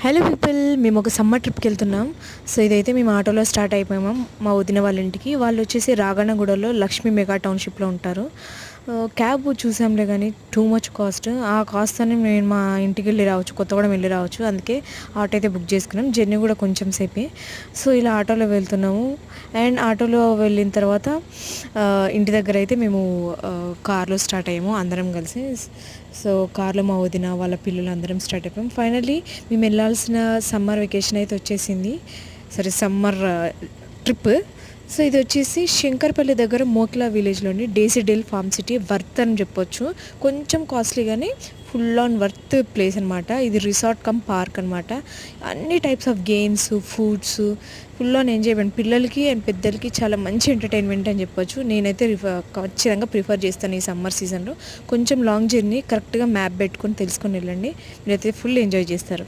Hello people, మేము ఒక summer ట్రిప్కి వెళ్తున్నాం. సో ఇదైతే మేము ఆటోలో స్టార్ట్ అయిపోయాము మా వదిన వాళ్ళ ఇంటికి. వాళ్ళు వచ్చేసి రాగన్నగూడలో లక్ష్మీ మెగా టౌన్షిప్లో ఉంటారు. క్యాబ్ చూసాంలే కానీ టూ మచ్ కాస్ట్. ఆ కాస్ట్ అని మేము మా ఇంటికి వెళ్ళి రావచ్చు, కొత్తగూడెం వెళ్ళి రావచ్చు. అందుకే ఆటో అయితే బుక్ చేసుకున్నాం. జర్నీ కూడా కొంచెం సేపే. సో ఇలా ఆటోలో వెళ్తున్నాము. అండ్ ఆటోలో వెళ్ళిన తర్వాత ఇంటి దగ్గర అయితే మేము కార్లో స్టార్ట్ అయ్యాము అందరం కలిసి. సో కార్లో మా వదిన వాళ్ళ పిల్లలు అందరం స్టార్ట్ అయిపోయాం. ఫైనల్లీ మేము వెళ్ళాల్సిన సమ్మర్ వెకేషన్ అయితే వచ్చేసింది. సరే, సమ్మర్ ట్రిప్. సో ఇది వచ్చేసి శంకర్పల్లి దగ్గర మోకిలా విలేజ్లోని డేసిడెల్ ఫార్మ్ సిటీ. వర్త్ అని చెప్పొచ్చు. కొంచెం కాస్ట్లీ కానీ ఫుల్ ఆన్ వర్త్ ప్లేస్ అనమాట. ఇది రిసార్ట్ కమ్ పార్క్ అనమాట. అన్ని types of games, foods, full on enjoyment. పిల్లలకి అండ్ పెద్దలకి చాలా మంచి ఎంటర్టైన్మెంట్ అని చెప్పొచ్చు. నేనైతే ఖచ్చితంగా ప్రిఫర్ చేస్తాను ఈ సమ్మర్ సీజన్లో. కొంచెం లాంగ్ జర్నీ, కరెక్ట్గా మ్యాప్ పెట్టుకొని తెలుసుకొని వెళ్ళండి. మీరైతే ఫుల్ ఎంజాయ్ చేస్తారు.